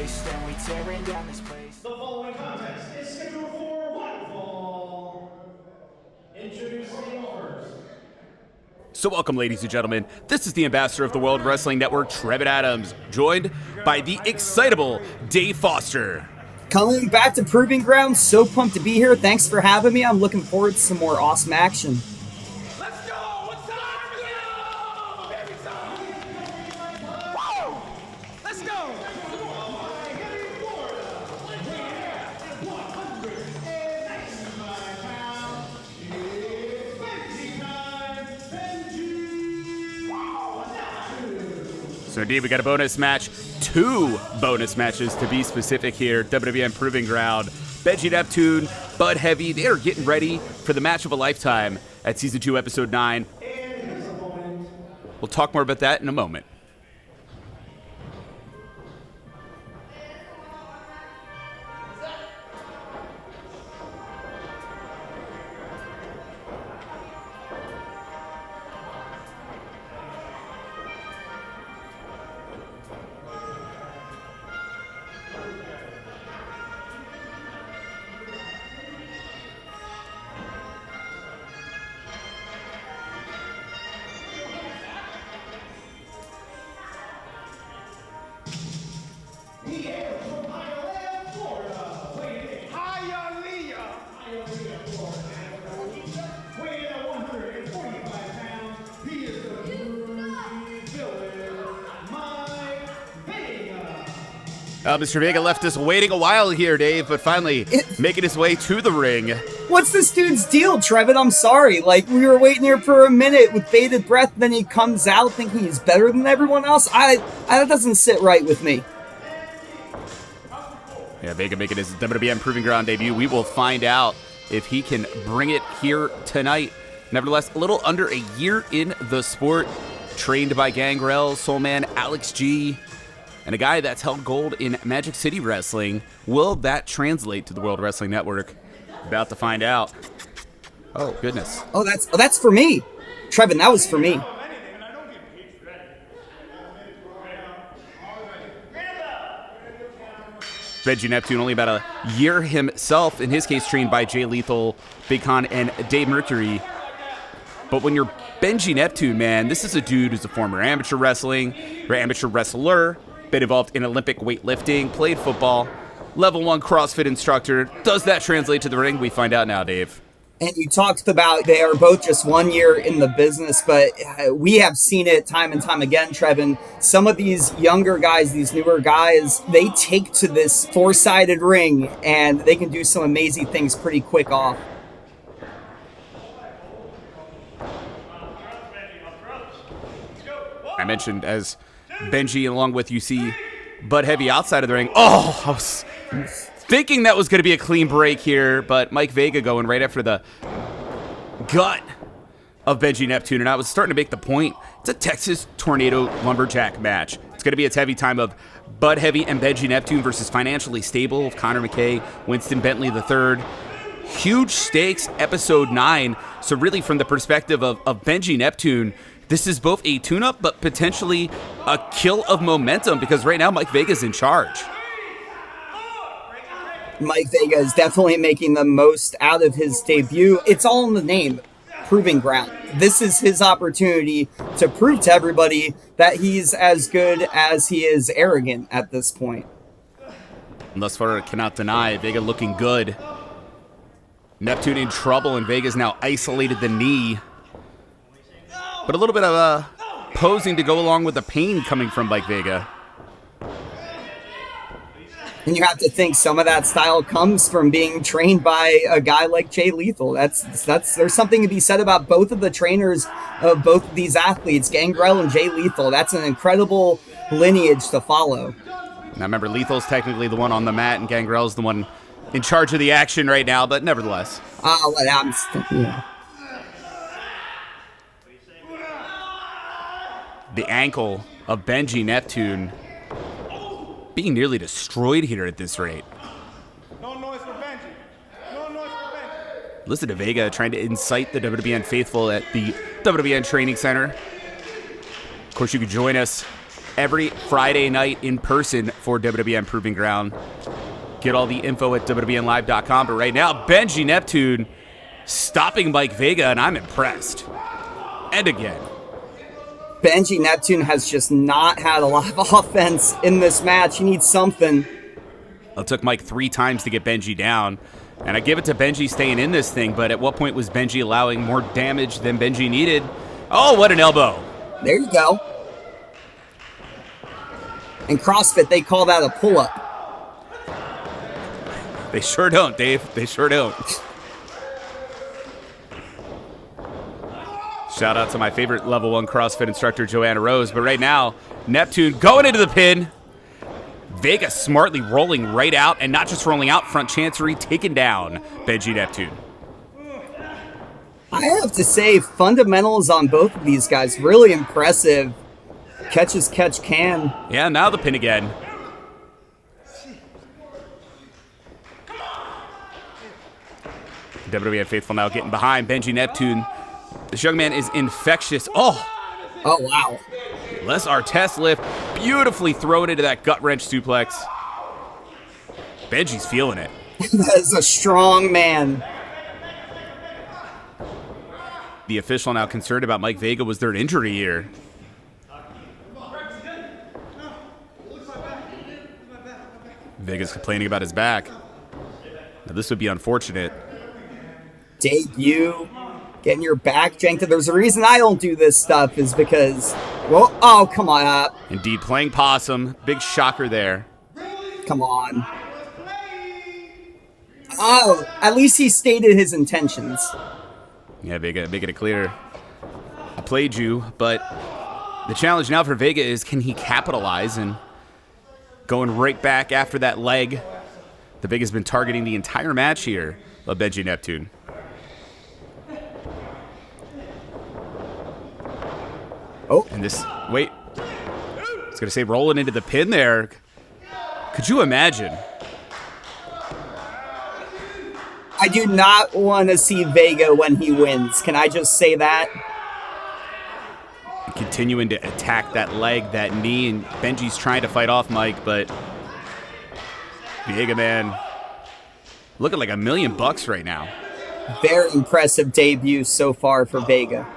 embraced, and we tearing down this place. The following contest is scheduled for one fall. Introducing first. So welcome, ladies and gentlemen. This is the ambassador of the World Wrestling Network, Trevin Adams, joined by the excitable Dave Foster. Coming back to Proving Ground, so pumped to be here. Thanks for having me. I'm looking forward to some more awesome action. Let's go! What's time? Baby time! Whoa! Let's go! So indeed, we got a bonus match. 2 bonus matches to be specific here. WWN Proving Ground. Benjy Neptune, Bud Heavy, they are getting ready for the match of a lifetime at Season 2, Episode 9. We'll talk more about that in a moment. Mr. Veiga left us waiting a while here, Dave, but finally making his way to the ring. What's this dude's deal, Trevin? I'm sorry. Like, we were waiting here for a minute with bated breath, then he comes out thinking he's better than everyone else. That doesn't sit right with me. Yeah, Veiga making his WWN Proving Ground debut. We will find out if he can bring it here tonight. Nevertheless, a little under a year in the sport, trained by Gangrel, Soul Man, Alex G., and a guy that's held gold in Magic City Wrestling. Will that translate to the World Wrestling Network? About to find out. Oh, goodness. Oh, that's for me. Trevin, that was for me. Benjy Neptune, only about a year himself, in his case trained by Jay Lethal, Big Con, and Dave Mercury. But when you're Benjy Neptune, man, this is a dude who's a former amateur wrestler, been involved in Olympic weightlifting, played football, level 1 CrossFit instructor. Does that translate to the ring? We find out now, Dave. And you talked about they are both just 1 year in the business, but we have seen it time and time again, Trevin. Some of these younger guys, these newer guys, they take to this 4-sided ring and they can do some amazing things pretty quick off. I mentioned as Benjy, along with, you see Bud Heavy outside of the ring. Oh, I was thinking that was going to be a clean break here, but Mike Veiga going right after the gut of Benjy Neptune, and I was starting to make the point. It's a Texas Tornado Lumberjack match. It's going to be its heavy time of Bud Heavy and Benjy Neptune versus Financially Stable of Connor McKay, Winston Bentley III. Huge stakes, Episode 9. So really, from the perspective of Benjy Neptune, this is both a tune-up, but potentially a kill of momentum, because right now Mike Veiga's in charge. Mike Veiga is definitely making the most out of his debut. It's all in the name, Proving Ground. This is his opportunity to prove to everybody that he's as good as he is arrogant at this point. And thus far, I cannot deny Veiga looking good. Neptune in trouble, and Veiga's now isolated the knee. But a little bit of posing to go along with the pain coming from Mike Veiga. And you have to think some of that style comes from being trained by a guy like Jay Lethal. There's something to be said about both of the trainers of both of these athletes, Gangrel and Jay Lethal. That's an incredible lineage to follow. Now remember, Lethal's technically the one on the mat, and Gangrel's the one in charge of the action right now, but nevertheless. The ankle of Benjy Neptune being nearly destroyed here at this rate. No noise for Benjy. No noise for Benjy. Listen to Veiga trying to incite the WWN faithful at the WWN Training Center. Of course, you can join us every Friday night in person for WWN Proving Ground. Get all the info at WWNlive.com. But right now, Benjy Neptune stopping Mike Veiga, and I'm impressed. And again. Benjy Neptune has just not had a lot of offense in this match. He needs something. It took Mike 3 times to get Benjy down. And I give it to Benjy staying in this thing, but at what point was Benjy allowing more damage than Benjy needed? Oh, what an elbow. There you go. In CrossFit, they call that a pull-up. They sure don't, Dave. They sure don't. Shout out to my favorite level 1 CrossFit instructor, Joanna Rose. But right now, Neptune going into the pin. Veiga smartly rolling right out, and not just rolling out, front chancery, taking down Benjy Neptune. I have to say, fundamentals on both of these guys, really impressive. Catch as catch can. Yeah, now the pin again. WWN faithful now getting behind Benjy Neptune. This young man is infectious. Oh, wow. Les Artest lift, beautifully thrown into that gut wrench suplex. Benjy's feeling it. That is a strong man. The official now concerned about Mike Veiga. Was there an injury here? Veiga's complaining about his back. Now, this would be unfortunate. Debut, getting your back janked. There's a reason I don't do this stuff, is because, well, oh, come on up. Indeed, playing possum. Big shocker there. Come on. Oh, at least he stated his intentions. Yeah, Veiga making it clear. I played you, but the challenge now for Veiga is, can he capitalize? And going right back after that leg that Veiga's been targeting the entire match here of Benjy Neptune. Oh. And this, wait. I was going to say rolling into the pin there. Could you imagine? I do not want to see Veiga when he wins. Can I just say that? Continuing to attack that leg, that knee, and Benji's trying to fight off Mike, but Veiga, man, looking like $1 million right now. Very impressive debut so far for Veiga.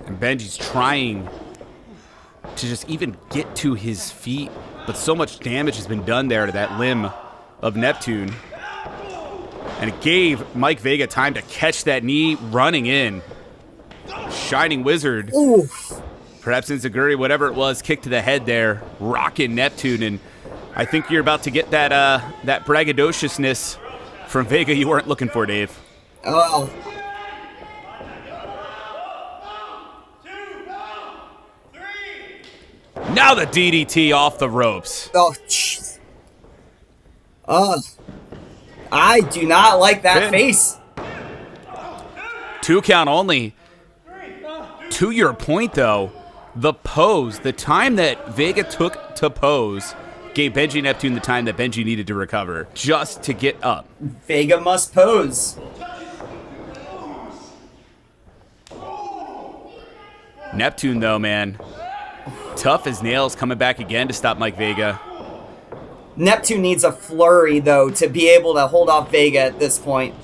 And Benji's trying to just even get to his feet, but so much damage has been done there to that limb of Neptune. And it gave Mike Veiga time to catch that knee running in. Shining Wizard. Oof. Perhaps Enziguri, whatever it was, kick to the head there, rocking Neptune. And I think you're about to get that that braggadociousness from Veiga you weren't looking for, Dave. Oh. Now the DDT off the ropes. Oh, jeez. I do not like that face. 2 count only. To your point, though, the pose, the time that Veiga took to pose, gave Benjy Neptune the time that Benjy needed to recover just to get up. Veiga must pose. Neptune, though, man, tough as nails, coming back again to stop Mike Veiga. Neptune needs a flurry, though, to be able to hold off Veiga at this point.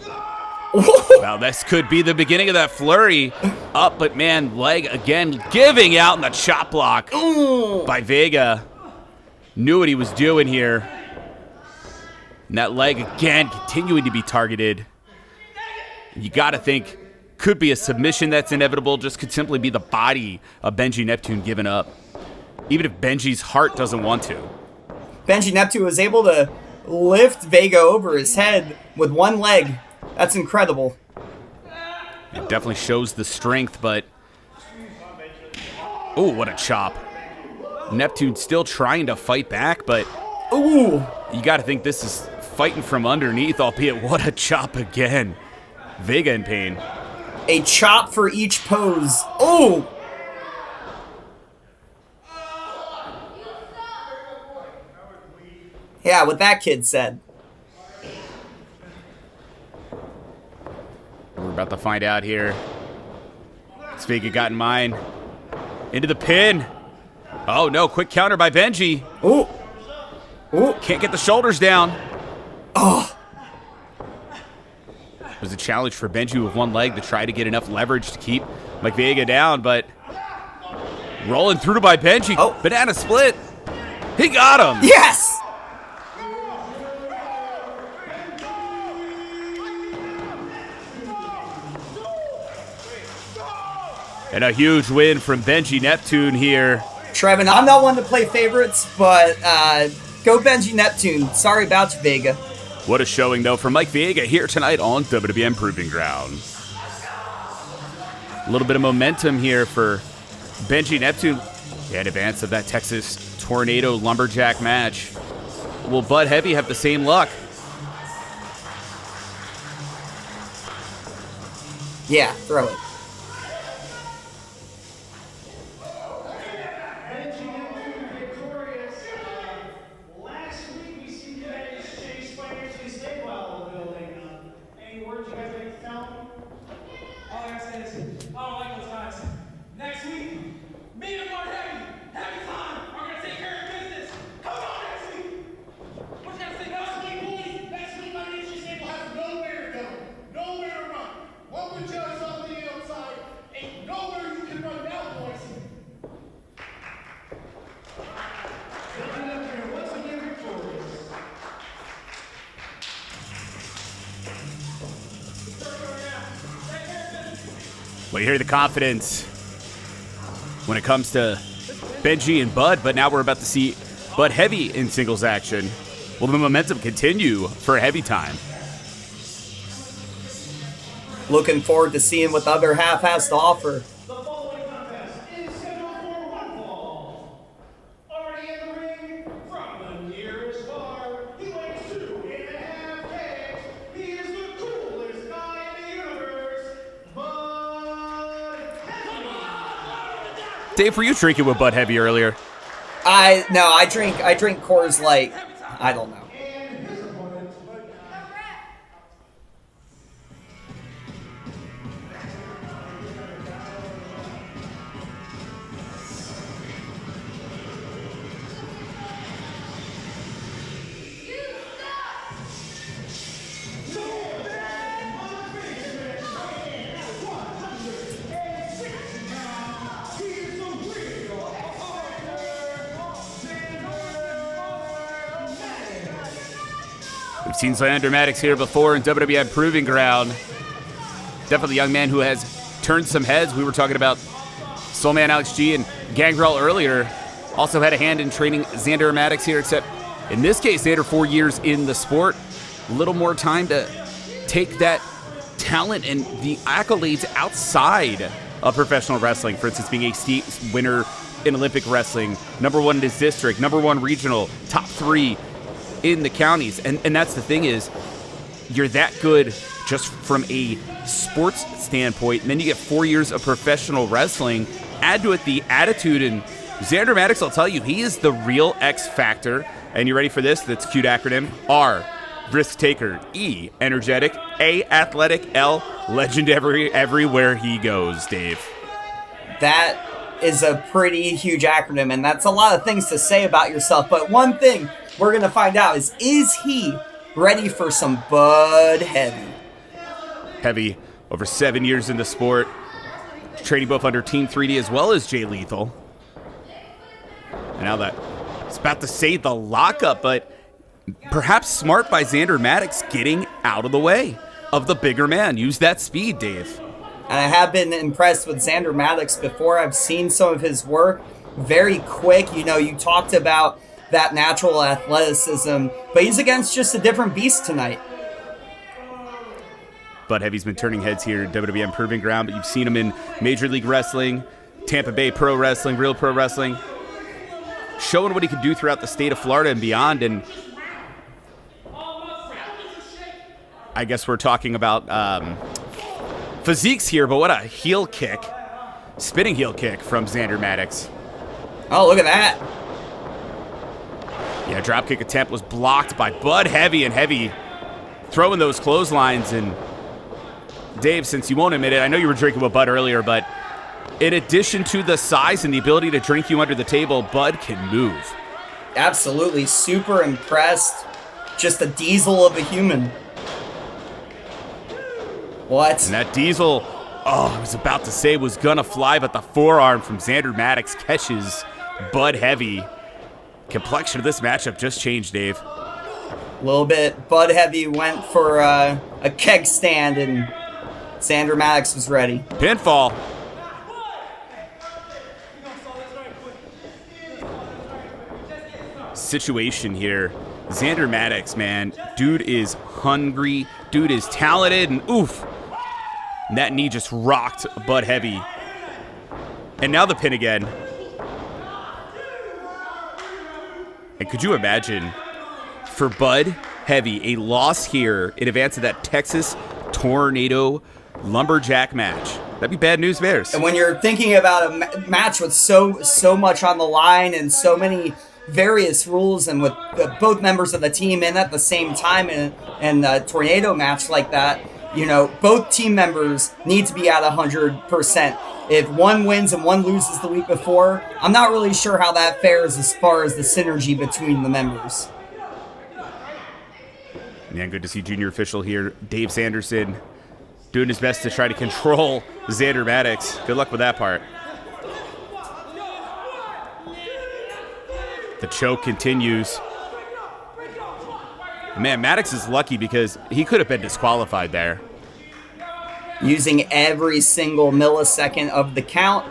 Wow, this could be the beginning of that flurry. Up, but man, leg again, giving out in the chop block by Veiga. Knew what he was doing here. And that leg again continuing to be targeted. You got to think, could be a submission that's inevitable, just could simply be the body of Benjy Neptune giving up. Even if Benji's heart doesn't want to. Benjy Neptune was able to lift Veiga over his head with one leg. That's incredible. It definitely shows the strength, but... Oh, what a chop. Neptune still trying to fight back, but... Ooh. You got to think this is fighting from underneath, albeit what a chop again. Veiga in pain. A chop for each pose. Oh! Yeah, what that kid said. We're about to find out here. Veiga got in mine. Into the pin. Oh, no. Quick counter by Benjy. Ooh. Ooh. Can't get the shoulders down. Oh. It was a challenge for Benjy with one leg to try to get enough leverage to keep Veiga down, but rolling through by Benjy. Oh. Banana split. He got him. Yes! And a huge win from Benjy Neptune here. Trevin, I'm not one to play favorites, but go Benjy Neptune. Sorry about you, Veiga. What a showing, though, from Mike Veiga here tonight on WWN Proving Ground. A little bit of momentum here for Benjy Neptune in advance of that Texas Tornado Lumberjack match. Will Bud Heavy have the same luck? Yeah, throw it. Benjy Neptune victorious. Last week we see you guys exchange financially stable out of the building. Any words you guys like to tell them? All I gotta say is, I don't like those guys. Next week, me and Bud Heavy time, are gonna take care of business. Come on next week. What you gotta say, guys? Next week financially stable has nowhere to go, nowhere to run. What would judge on the outside? Ain't nowhere you can run now, boys. Benjy Neptune once again victorious. Well, you hear the confidence when it comes to Benjy and Bud, but now we're about to see Bud Heavy in singles action. Will the momentum continue for Heavy time? Looking forward to seeing what the other half has to offer. The following contest is scheduled for one fall. Already in the ring from the nearest bar, he weighs 2.5 kgs. He is the coolest guy in the universe, Bud Heavy. Dave, were you drinking with Bud Heavy earlier? I drink Coors Light. I don't know. And his opponent, We've seen Xander Maddox here before in WWN Proving Ground. Definitely a young man who has turned some heads. We were talking about Soulman Alex G and Gangrel earlier. Also had a hand in training Xander Maddox here, except in this case, Xander 4 years in the sport. A little more time to take that talent and the accolades outside of professional wrestling. For instance, being a state winner in Olympic wrestling, #1 in his district, #1 regional, top 3 in the counties. And that's the thing is, you're that good just from a sports standpoint, and then you get 4 years of professional wrestling, add to it the attitude, and Xander Maddox, I'll tell you, he is the real X factor. And you ready for this? That's a cute acronym. R, risk taker. E, energetic. A, athletic. L, legendary everywhere he goes, Dave. That is a pretty huge acronym, and that's a lot of things to say about yourself. But one thing we're going to find out is he ready for some Bud Heavy? Heavy, over 7 years in the sport, training both under Team 3D as well as Jay Lethal. And now that it's about to say the lockup, but perhaps smart by Xander Maddox getting out of the way of the bigger man. Use that speed, Dave. And I have been impressed with Xander Maddox before. I've seen some of his work. Very quick. You know, you talked about that natural athleticism, but he's against just a different beast tonight. Bud Heavy's been turning heads here at WWN Proving Ground, but you've seen him in Major League Wrestling, Tampa Bay Pro Wrestling, Real Pro Wrestling, showing what he can do throughout the state of Florida and beyond. And I guess we're talking about physiques here, but what a heel kick. Spinning heel kick from Xander Maddox. Oh, look at that. Yeah, dropkick attempt was blocked by Bud Heavy, and Heavy throwing those clotheslines, and Dave, since you won't admit it, I know you were drinking with Bud earlier, but in addition to the size and the ability to drink you under the table, Bud can move. Absolutely. Super impressed. Just a diesel of a human. What? And that diesel, oh, I was about to say was gonna fly, but the forearm from Xander Maddox catches Bud Heavy. Complexion of this matchup just changed, Dave. A little bit. Bud Heavy went for a keg stand, and Xander Maddox was ready. Pinfall. Situation here. Xander Maddox, man, dude is hungry, dude is talented, and oof. And that knee just rocked Bud Heavy. And now the pin again. And could you imagine, for Bud Heavy, a loss here in advance of that Texas Tornado Lumberjack match? That'd be bad news bears. And when you're thinking about a match with so much on the line and so many various rules, and with both members of the team in at the same time in a tornado match like that, you know, both team members need to be at 100%. If one wins and one loses the week before, I'm not really sure how that fares as far as the synergy between the members. Man, good to see junior official here, Dave Sanderson, doing his best to try to control Xander Maddox. Good luck with that part. The choke continues. Man, Maddox is lucky because he could have been disqualified there. Using every single millisecond of the count.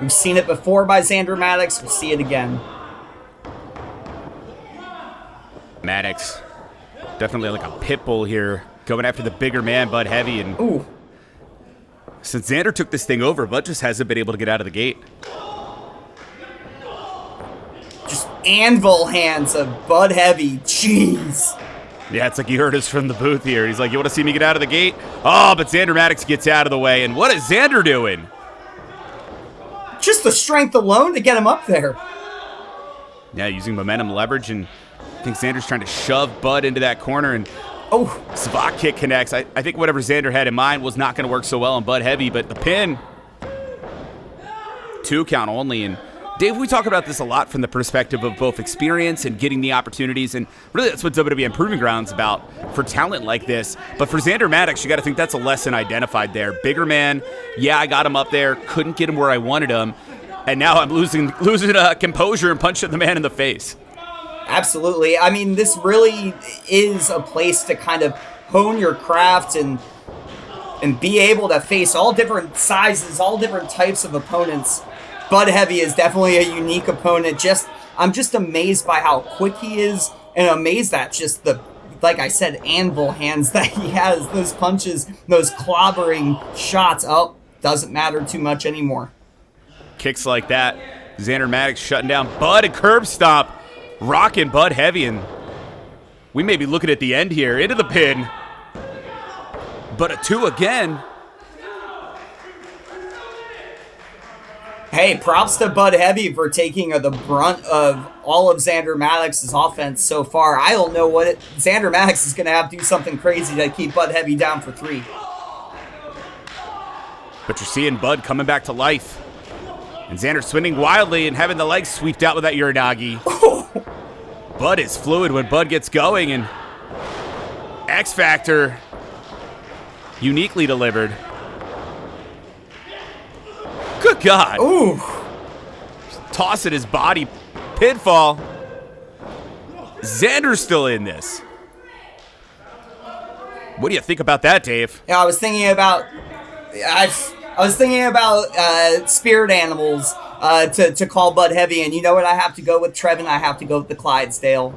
We've seen it before by Xander Maddox. We'll see it again. Maddox, definitely like a pit bull here, going after the bigger man, Bud Heavy. And ooh, since Xander took this thing over, Bud just hasn't been able to get out of the gate. just anvil hands of Bud Heavy. Jeez. Yeah, it's like he heard us from the booth here. He's like, you want to see me get out of the gate? Oh, but Xander Maddox gets out of the way. And what is Xander doing? Just the strength alone to get him up there. Yeah, using momentum leverage, and I think Xander's trying to shove Bud into that corner, and Savate kick connects. I think whatever Xander had in mind was not going to work so well on Bud Heavy, but the pin, 2 count only. And Dave, we talk about this a lot from the perspective of both experience and getting the opportunities, and really that's what WWN Proving Ground's about for talent like this. But for Xander Maddox, you got to think that's a lesson identified there. Bigger man, yeah, I got him up there, couldn't get him where I wanted him, and now I'm losing composure and punching the man in the face. Absolutely. I mean, this really is a place to kind of hone your craft and be able to face all different sizes, all different types of opponents. Bud Heavy is definitely a unique opponent. I'm just amazed by how quick he is, and amazed at just the, like I said, anvil hands that he has. Those punches, those clobbering shots. Oh, doesn't matter too much anymore. Kicks like that. Xander Maddox shutting down Bud, and curb stomp. Rocking Bud Heavy, and we may be looking at the end here. Into the pin. But a 2 again. Hey, props to Bud Heavy for taking the brunt of all of Xander Maddox's offense so far. I don't know what Xander Maddox is going to have to do something crazy to keep Bud Heavy down for 3. But you're seeing Bud coming back to life. And Xander swinging wildly and having the legs sweeped out with that Uranagi. Bud is fluid when Bud gets going, and X Factor uniquely delivered. Good God. Ooh. Tossing his body. Pinfall. Xander's still in this. What do you think about that, Dave? Yeah, I was thinking about spirit animals to call Bud Heavy, and you know what I have to go with, Trevin? I have to go with the Clydesdale.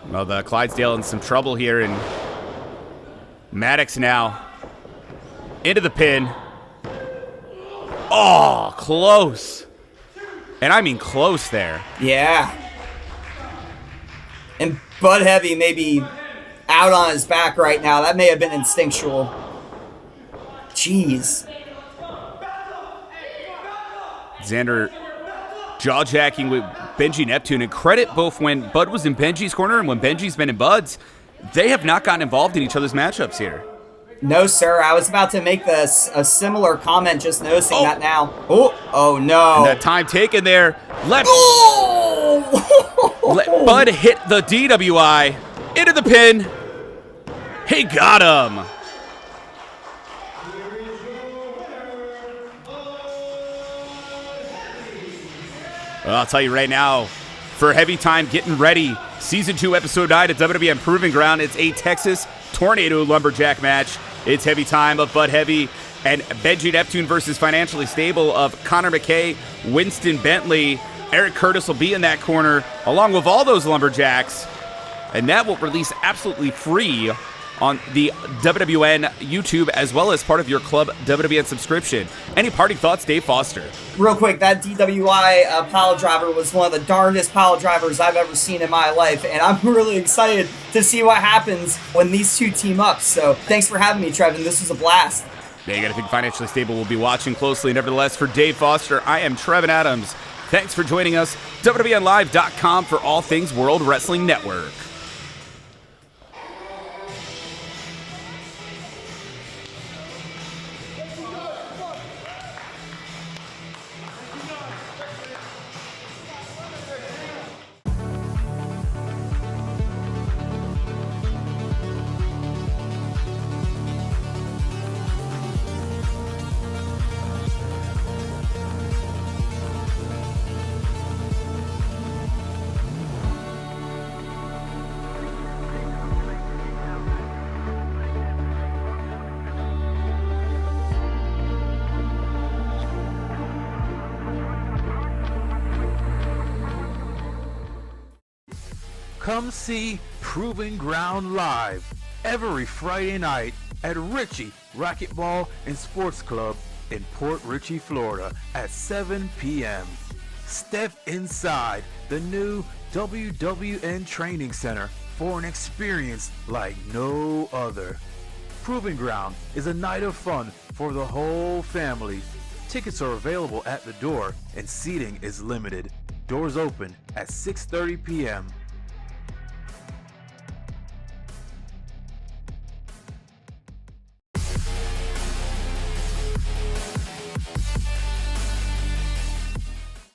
Well, the Clydesdale in some trouble here, and Maddox now into the pin. Oh, close. And I mean close there. Yeah. And Bud Heavy may be out on his back right now. That may have been instinctual. Jeez. Xander jaw-jacking with Benjy Neptune, and credit both when Bud was in Benji's corner and when Benji's been in Bud's. they have not gotten involved in each other's matchups here. No, sir. I was about to make this a similar comment, just noticing that now. Oh no. And that time taken there. Let Oh! Bud hit the DWI into the pin. He got him. Well, I'll tell you right now, for Heavy Time getting ready, Season 2, Episode 9 at WWN Proving Ground, it's a Texas Tornado Lumberjack match. It's Heavy Time of Bud Heavy and Benjy Neptune versus Financially Stable of Connor McKay, Winston Bentley. Eric Curtis will be in that corner along with all those Lumberjacks, and that will release absolutely free on the WWN YouTube as well as part of your club WWN subscription. Any parting thoughts, Dave Foster? Real quick, that DWI pile driver was one of the darndest pile drivers I've ever seen in my life, and I'm really excited to see what happens when these two team up. So thanks for having me, Trevin. This was a blast. I think Financially Stable will be watching closely. Nevertheless, for Dave Foster, I am Trevin Adams. Thanks for joining us. WWNLive.com for all things World Wrestling Network. Come see Proving Ground live every Friday night at Richey Racquetball and Sports Club in Port Richey, Florida at 7 p.m. Step inside the new WWN Training Center for an experience like no other. Proving Ground is a night of fun for the whole family. Tickets are available at the door and seating is limited. Doors open at 6:30 p.m.